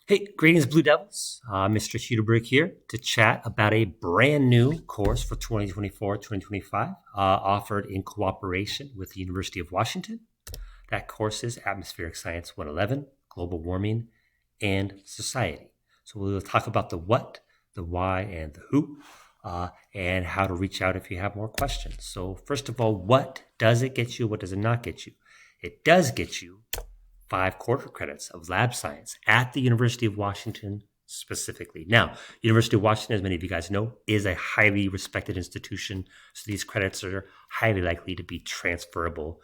Hey, greetings, Blue Devils. Mr. Huderberg here to chat about a brand new course for 2024-2025 offered in cooperation with the University of Washington. That course is Atmospheric Science 111, Global Warming and Society. So we'll talk about the what, the why, and the who, and how to reach out if you have more questions. So first of all, what does it get you? What does it not get you? It does get you 5 quarter credits of lab science at the University of Washington specifically. Now, University of Washington, as many of you guys know, is a highly respected institution. So these credits are highly likely to be transferable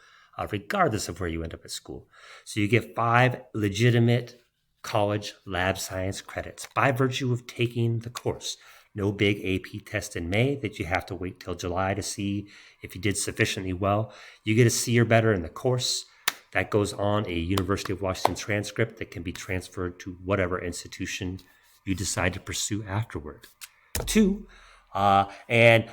regardless of where you end up at school. So you get 5 legitimate college lab science credits by virtue of taking the course. No big AP test in May that you have to wait till July to see if you did sufficiently well. You get a C or better in the course. That goes on a University of Washington transcript that can be transferred to whatever institution you decide to pursue afterward. 2, and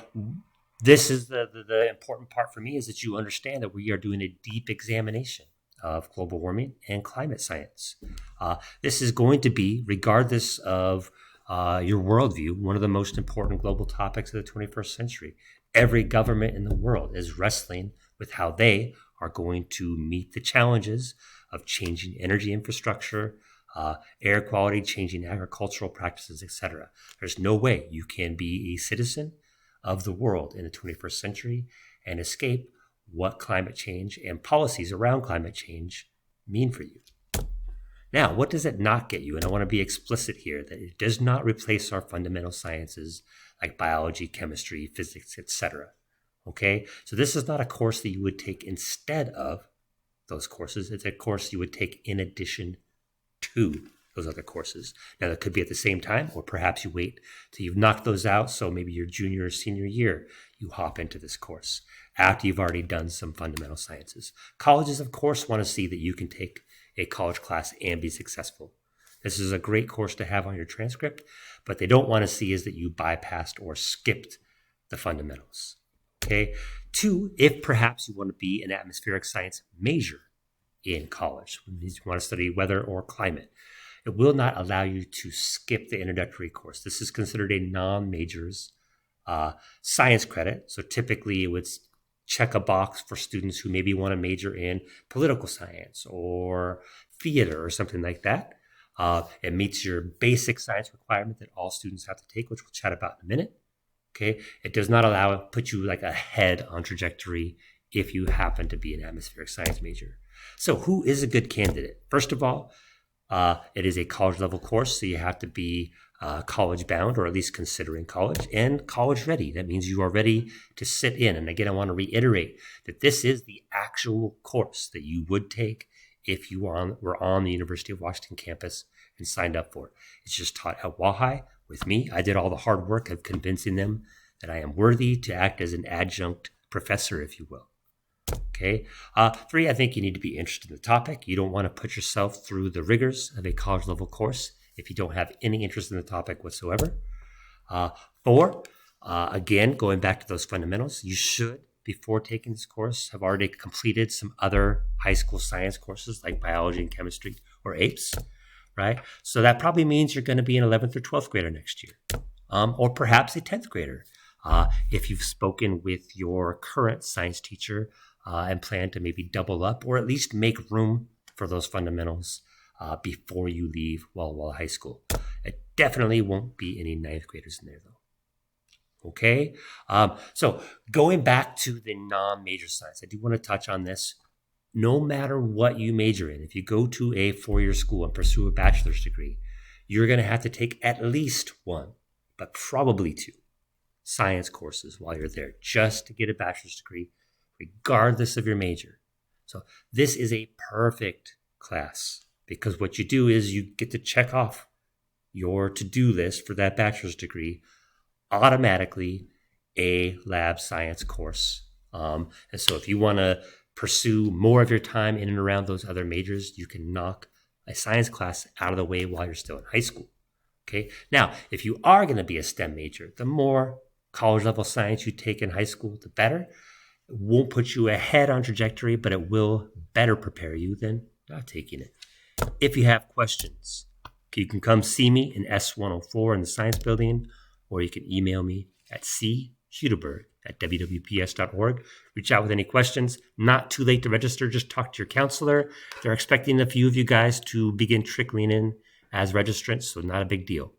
this is the important part for me, is that you understand that we are doing a deep examination of global warming and climate science. This is going to be, regardless of your worldview, one of the most important global topics of the 21st century. Every government in the world is wrestling with how they are going to meet the challenges of changing energy infrastructure, air quality, changing agricultural practices, etc. There's no way you can be a citizen of the world in the 21st century and escape what climate change and policies around climate change mean for you. Now, what does it not get you? And I want to be explicit here that it does not replace our fundamental sciences like biology, chemistry, physics, etc. Okay, so this is not a course that you would take instead of those courses. It's a course you would take in addition to those other courses. Now, that could be at the same time, or perhaps you wait till you've knocked those out. So maybe your junior or senior year, you hop into this course after you've already done some fundamental sciences. Colleges, of course, want to see that you can take a college class and be successful. This is a great course to have on your transcript, but they don't want to see is that you bypassed or skipped the fundamentals. Okay. 2, if perhaps you want to be an atmospheric science major in college, you want to study weather or climate, it will not allow you to skip the introductory course. This is considered a non-majors science credit. So typically it would check a box for students who maybe want to major in political science or theater or something like that. It meets your basic science requirement that all students have to take, which we'll chat about in a minute. Okay, it does not put you like ahead on trajectory if you happen to be an atmospheric science major. So who is a good candidate? First of all, it is a college level course, so you have to be college bound, or at least considering college, and college ready. That means you are ready to sit in. And again, I want to reiterate that this is the actual course that you would take if you were on the University of Washington campus and signed up for it. It's just taught at WAHI with me. I did all the hard work of convincing them that I am worthy to act as an adjunct professor, if you will. Okay. 3, I think you need to be interested in the topic. You don't want to put yourself through the rigors of a college level course if you don't have any interest in the topic whatsoever. 4, again, going back to those fundamentals, you should, before taking this course, have already completed some other high school science courses like biology and chemistry or APES, right? So that probably means you're going to be an 11th or 12th grader next year, or perhaps a 10th grader if you've spoken with your current science teacher and plan to maybe double up or at least make room for those fundamentals before you leave Walla Walla High School. It definitely won't be any 9th graders in there, though. Okay, so going back to the non-major science, I do want to touch on this. No matter what you major in, if you go to a 4-year school and pursue a bachelor's degree, you're going to have to take at least 1, but probably 2 science courses while you're there just to get a bachelor's degree, regardless of your major. So this is a perfect class because what you do is you get to check off your to-do list for that bachelor's degree automatically a lab science course. And so if you want to pursue more of your time in and around those other majors, you can knock a science class out of the way while you're still in high school. Okay. Now, if you are going to be a STEM major, the more college level science you take in high school, the better. It won't put you ahead on trajectory, but it will better prepare you than not taking it. If you have questions, You can come see me in S104 in the Science Building, or you can email me at chudeberg@wwps.org. Reach out with any questions. Not too late to register. Just talk to your counselor. They're expecting a few of you guys to begin trickling in as registrants, so not a big deal.